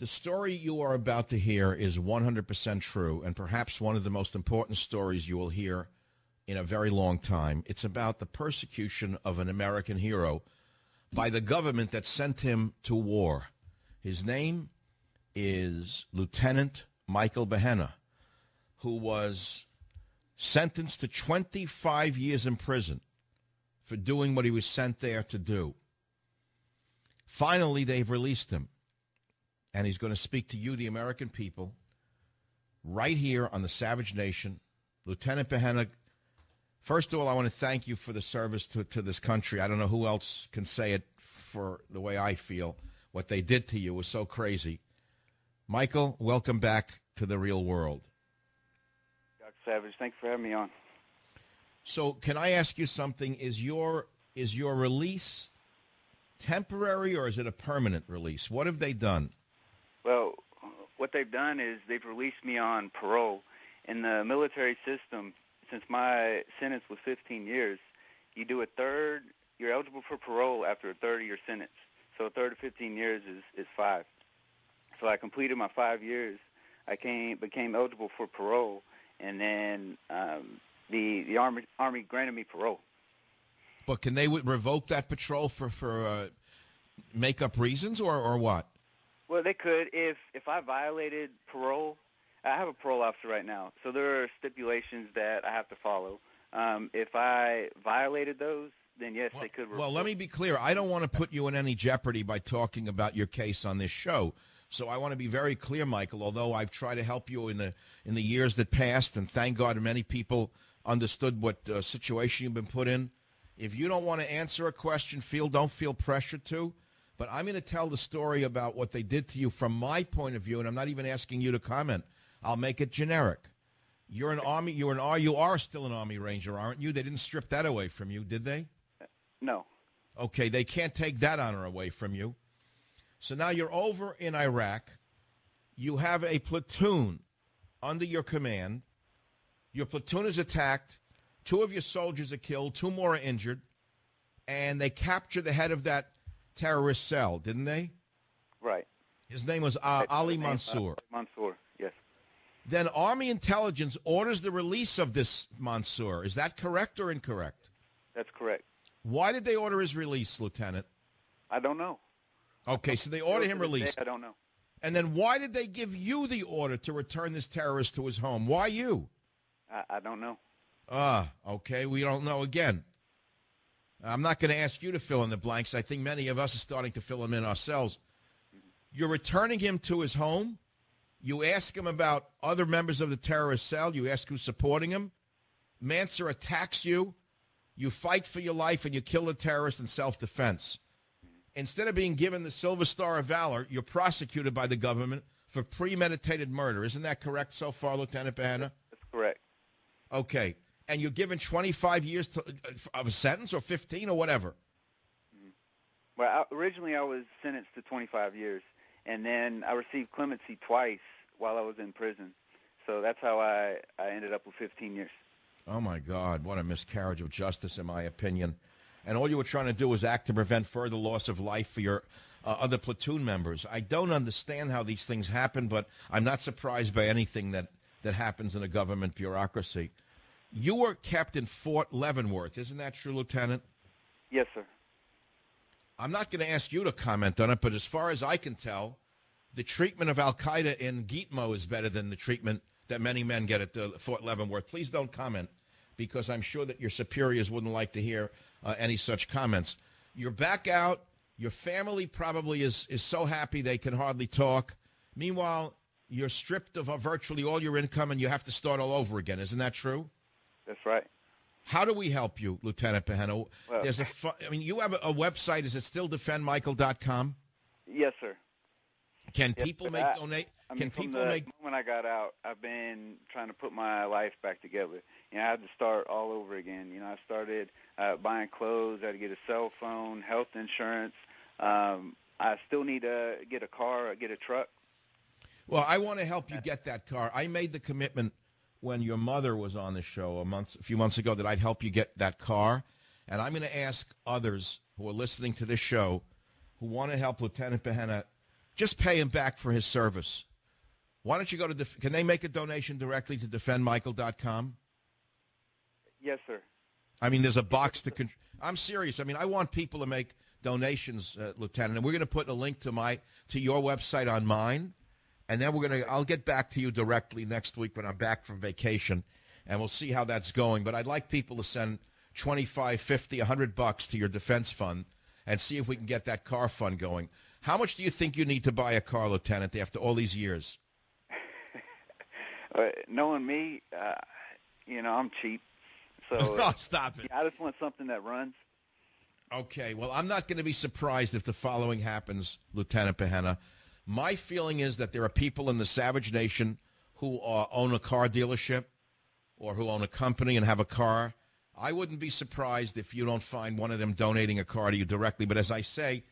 The story you are about to hear is 100% true, and perhaps one of the most important stories you will hear in a very long time. It's about the persecution of an American hero by the government that sent him to war. His name is Lieutenant Michael Behenna, who was sentenced to 25 years in prison for doing what he was sent there to do. Finally, they've released him, and he's going to speak to you, the American people, right here on the Savage Nation. Lieutenant Behenna, first of all, I want to thank you for the service to this country. I don't know who else can say it for the way I feel. What they did to you was so crazy. Michael, welcome back to the real world. Dr. Savage, thanks for having me on. So can I ask you something? Is your release temporary or is it a permanent release? What have they done? Well, what they've done is they've released me on parole. In the military system, since my sentence was 15 years, you do a third, you're eligible for parole after a third of your sentence. So a third of 15 years is 5. So I completed my 5 years. I became eligible for parole, and then the Army granted me parole. But can they revoke that patrol for make-up reasons or what? Well, they could. If I violated parole, I have a parole officer right now, so there are stipulations that I have to follow. If I violated those, then yes, they could. Well, let me be clear. I don't want to put you in any jeopardy by talking about your case on this show. So I want to be very clear, Michael, although I've tried to help you in the years that passed, and thank God many people understood what situation you've been put in. If you don't want to answer a question, don't feel pressured to. But I'm going to tell the story about what they did to you from my point of view, and I'm not even asking you to comment. I'll make it generic. You're an Army. You are still an Army Ranger, aren't you? They didn't strip that away from you, did they? No. Okay, they can't take that honor away from you. So now you're over in Iraq. You have a platoon under your command. Your platoon is attacked. 2 of your soldiers are killed. 2 more are injured. And they capture the head of that terrorist cell, didn't they? Right. His name was Ali Mansour. Mansour, yes. Then Army intelligence orders the release of this Mansour. Is that correct or incorrect? That's correct. Why did they order his release, Lieutenant? I don't know. Okay, so they order him released. I don't know. And then why did they give you the order to return this terrorist to his home? Why you? I don't know. Okay, we don't know again. I'm not going to ask you to fill in the blanks. I think many of us are starting to fill them in ourselves. You're returning him to his home. You ask him about other members of the terrorist cell. You ask who's supporting him. Mansour attacks you. You fight for your life, and you kill the terrorist in self-defense. Instead of being given the Silver Star of Valor, you're prosecuted by the government for premeditated murder. Isn't that correct so far, Lieutenant Behenna? That's correct. Okay. And you're given 25 years of a sentence or 15 or whatever? Well, originally I was sentenced to 25 years, and then I received clemency twice while I was in prison. So that's how I ended up with 15 years. Oh, my God. What a miscarriage of justice, in my opinion. And all you were trying to do was act to prevent further loss of life for your other platoon members. I don't understand how these things happen, but I'm not surprised by anything that happens in a government bureaucracy. You were kept in Fort Leavenworth. Isn't that true, Lieutenant? Yes, sir. I'm not going to ask you to comment on it, but as far as I can tell, the treatment of al-Qaeda in Gitmo is better than the treatment that many men get at Fort Leavenworth. Please don't comment, because I'm sure that your superiors wouldn't like to hear any such comments. You're back out. Your family probably is so happy they can hardly talk. Meanwhile, you're stripped of virtually all your income, and you have to start all over again. Isn't that true? That's right. How do we help you, Lieutenant Behenna? Well, you have a website. Is it still defendmichael.com? Yes, sir. Can people make donate? From the moment I got out, I've been trying to put my life back together. I had to start all over again. I started buying clothes. I had to get a cell phone, health insurance. I still need to get a car, get a truck. Well, I want to help you get that car. I made the commitment when your mother was on the show a few months ago that I'd help you get that car. And I'm going to ask others who are listening to this show who want to help Lieutenant Behenna just pay him back for his service. Why don't you go to, can they make a donation directly to defendmichael.com? Yes, sir. I mean, there's a box to, I'm serious. I mean, I want people to make donations, Lieutenant, and we're going to put a link to your website on mine, and then I'll get back to you directly next week when I'm back from vacation, and we'll see how that's going. But I'd like people to send 25, 50, $100 to your defense fund and see if we can get that car fund going. How much do you think you need to buy a car, Lieutenant, after all these years? Knowing me, I'm cheap. So oh, stop it. I just want something that runs. Okay, well, I'm not going to be surprised if the following happens, Lieutenant Behenna. My feeling is that there are people in the Savage Nation who own a car dealership or who own a company and have a car. I wouldn't be surprised if you don't find one of them donating a car to you directly. But as I say,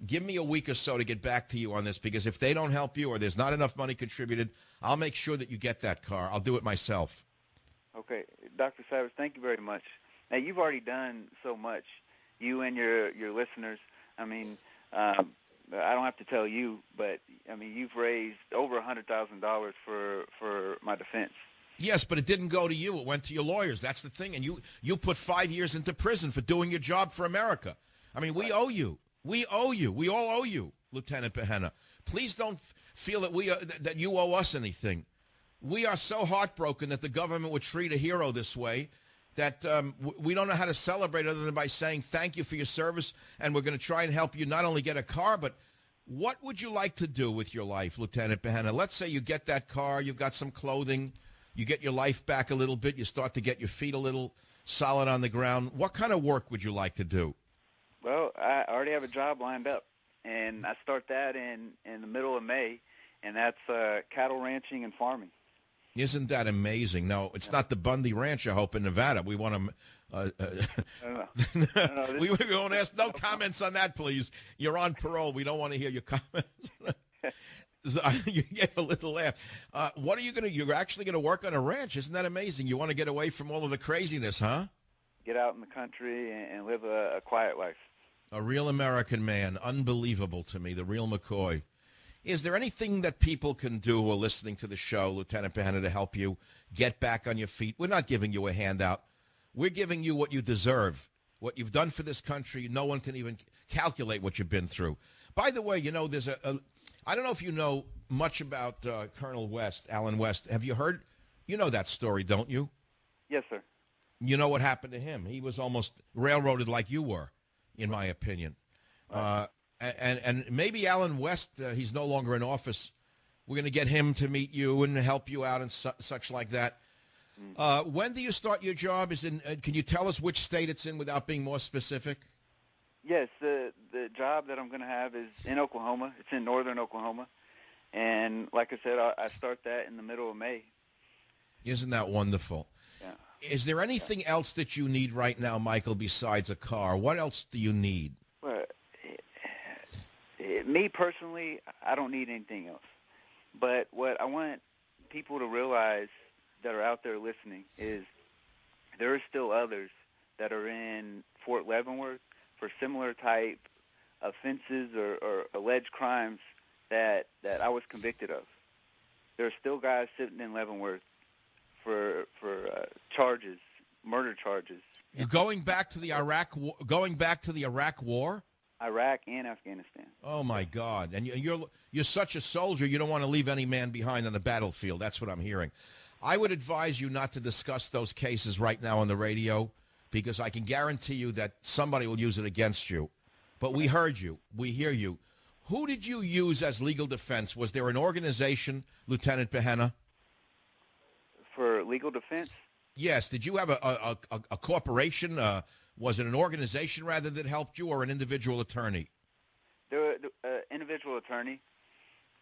give me a week or so to get back to you on this, because if they don't help you or there's not enough money contributed, I'll make sure that you get that car. I'll do it myself. Okay, Dr. Savage, thank you very much. Now, you've already done so much, you and your listeners. I mean, I don't have to tell you, but, I mean, you've raised over $100,000 for my defense. Yes, but it didn't go to you. It went to your lawyers. That's the thing. And you put 5 years into prison for doing your job for America. I mean, we owe you. We owe you. We all owe you, Lieutenant Behenna. Please don't feel that that you owe us anything. We are so heartbroken that the government would treat a hero this way that we don't know how to celebrate other than by saying thank you for your service, and we're going to try and help you not only get a car, but what would you like to do with your life, Lieutenant Behenna? Let's say you get that car, you've got some clothing, you get your life back a little bit, you start to get your feet a little solid on the ground. What kind of work would you like to do? Well, I already have a job lined up, and I start that in the middle of May, and that's cattle ranching and farming. Isn't that amazing? No, it's not the Bundy Ranch, I hope, in Nevada. We want to... No. We won't ask no comments on that, please. You're on parole. We don't want to hear your comments. So, you get a little laugh. What are you going to... You're actually going to work on a ranch. Isn't that amazing? You want to get away from all of the craziness, huh? Get out in the country and live a quiet life. A real American man. Unbelievable to me, the real McCoy. Is there anything that people can do while listening to the show, Lieutenant Behenna, to help you get back on your feet? We're not giving you a handout. We're giving you what you deserve. What you've done for this country, no one can even calculate what you've been through. By the way, there's I don't know if you know much about Colonel West, Alan West. Have you heard? You know that story, don't you? Yes, sir. You know what happened to him? He was almost railroaded like you were, in my opinion. And maybe Alan West, he's no longer in office. We're going to get him to meet you and help you out and such like that. When do you start your job? Can you tell us which state it's in without being more specific? Yes, the job that I'm going to have is in Oklahoma. It's in northern Oklahoma. And like I said, I start that in the middle of May. Isn't that wonderful? Yeah. Is there anything else that you need right now, Michael, besides a car? What else do you need? Well, me personally, I don't need anything else. But what I want people to realize that are out there listening is there are still others that are in Fort Leavenworth for similar type offenses or alleged crimes that I was convicted of. There are still guys sitting in Leavenworth for charges, murder charges. You're going back to the Iraq War? Iraq and Afghanistan. Oh my God! And you're such a soldier. You don't want to leave any man behind on the battlefield. That's what I'm hearing. I would advise you not to discuss those cases right now on the radio, because I can guarantee you that somebody will use it against you. But we heard you. We hear you. Who did you use as legal defense? Was there an organization, Lieutenant Behenna? For legal defense? Yes. Did you have a corporation? Was it an organization, rather, that helped you, or an individual attorney? There was an individual attorney.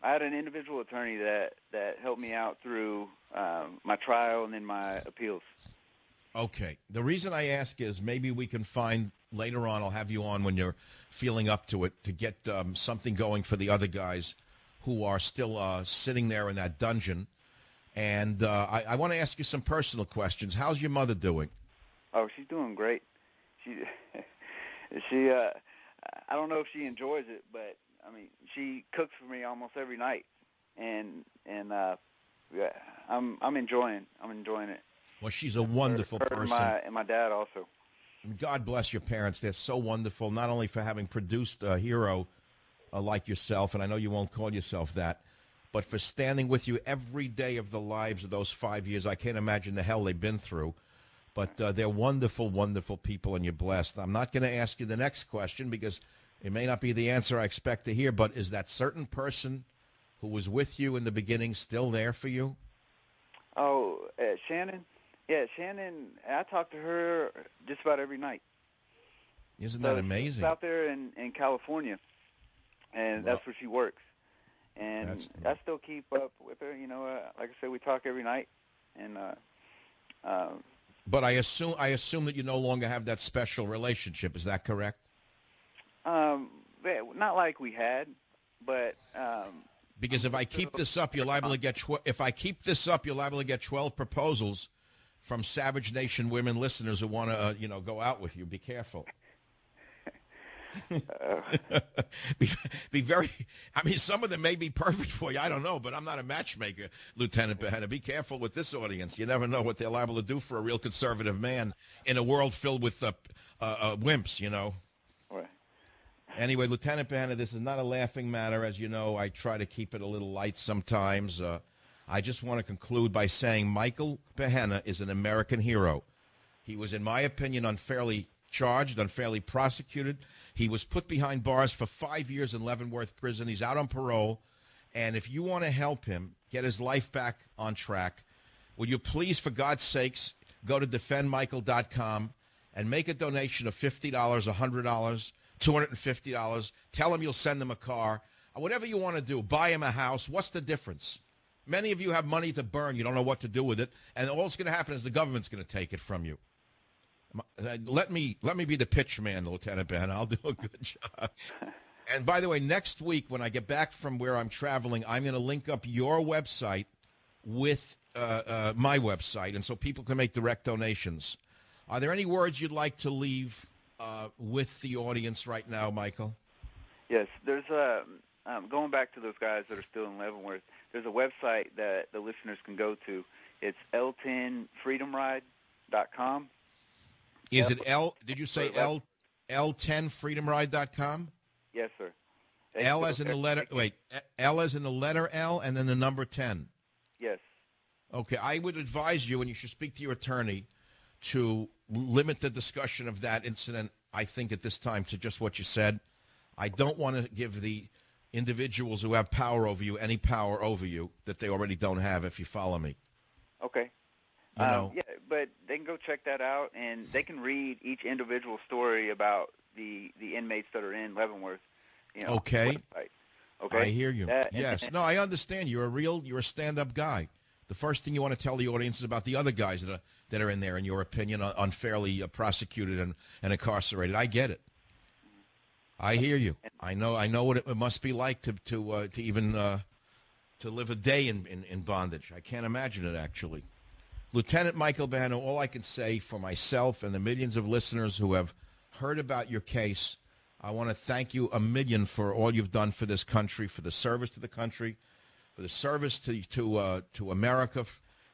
I had an individual attorney that helped me out through my trial and then my appeals. Okay. The reason I ask is maybe we can find later on, I'll have you on when you're feeling up to it, to get something going for the other guys who are still sitting there in that dungeon. And I want to ask you some personal questions. How's your mother doing? Oh, she's doing great. She I don't know if she enjoys it, but I mean, she cooks for me almost every night, and yeah, I'm enjoying it. Well, she's a wonderful her person. And my dad also. God bless your parents. They're so wonderful, not only for having produced a hero like yourself, and I know you won't call yourself that, but for standing with you every day of the lives of those 5 years. I can't imagine the hell they've been through. But they're wonderful, wonderful people, and you're blessed. I'm not going to ask you the next question because it may not be the answer I expect to hear, but is that certain person who was with you in the beginning still there for you? Oh, Shannon? Yeah, Shannon, I talk to her just about every night. Isn't that amazing? She's out there in California, and that's where she works. And I still keep up with her. You know, like I said, we talk every night. And but I assume that you no longer have that special relationship. Is that correct? Not like we had, but because if I keep this up, you're liable to get. If I keep this up, you're liable to get 12 proposals from Savage Nation women listeners who want to, go out with you. Be careful. be very. I mean, some of them may be perfect for you. I don't know, but I'm not a matchmaker, Lieutenant Behenna. Be careful with this audience. You never know what they're liable to do for a real conservative man in a world filled with wimps. Right. Anyway, Lieutenant Behenna, this is not a laughing matter. As you know, I try to keep it a little light sometimes. I just want to conclude by saying Michael Behenna is an American hero. He was, in my opinion, unfairly charged, unfairly prosecuted. He was put behind bars for 5 years in Leavenworth prison. He's out on parole. And if you want to help him get his life back on track, will you please, for God's sakes, go to defendmichael.com and make a donation of $50, $100, $250. Tell him you'll send him a car. Whatever you want to do, buy him a house. What's the difference? Many of you have money to burn. You don't know what to do with it. And all that's going to happen is the government's going to take it from you. Let me be the pitch man, Lieutenant Ben. I'll do a good job. And by the way, next week when I get back from where I'm traveling, I'm going to link up your website with my website, and so people can make direct donations. Are there any words you'd like to leave with the audience right now, Michael? Yes, there's going back to those guys that are still in Leavenworth. There's a website that the listeners can go to. It's eltonfreedomride.com. Is it Did you say L10freedomride.com? Yes, sir. L as in the letter, L as in the letter L and then the number 10. Yes. Okay, I would advise you, and you should speak to your attorney, to limit the discussion of that incident, I think, at this time to just what you said. I don't want to give the individuals who have power over you any power over you that they already don't have, if you follow me. Okay. Yeah, but they can go check that out, and they can read each individual story about the inmates that are in Leavenworth. Okay. Okay. I hear you. Yes. No, I understand. You're a stand-up guy. The first thing you want to tell the audience is about the other guys that are in there, in your opinion, unfairly prosecuted and incarcerated. I get it. I hear you. I know what it must be like to even to live a day in bondage. I can't imagine it, actually. Lieutenant Michael Behenna, all I can say for myself and the millions of listeners who have heard about your case, I want to thank you a million for all you've done for this country, for the service to the country, for the service to America,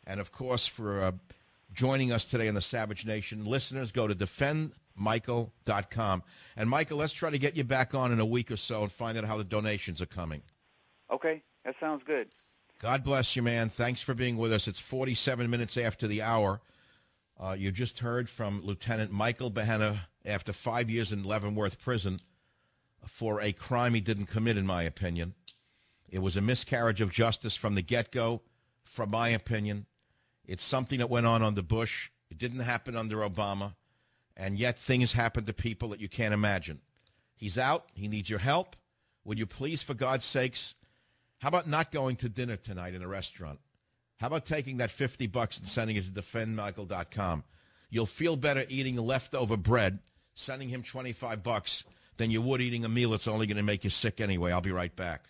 and, of course, for joining us today in the Savage Nation. Listeners, go to defendmichael.com. And, Michael, let's try to get you back on in a week or so and find out how the donations are coming. Okay, that sounds good. God bless you, man. Thanks for being with us. It's 47 minutes after the hour. You just heard from Lieutenant Michael Behenna after 5 years in Leavenworth prison for a crime he didn't commit, in my opinion. It was a miscarriage of justice from the get-go, from my opinion. It's something that went on under Bush. It didn't happen under Obama. And yet things happen to people that you can't imagine. He's out. He needs your help. Would you please, for God's sakes, how about not going to dinner tonight in a restaurant? How about taking that $50 and sending it to defendmichael.com? You'll feel better eating leftover bread, sending him $25, than you would eating a meal that's only going to make you sick anyway. I'll be right back.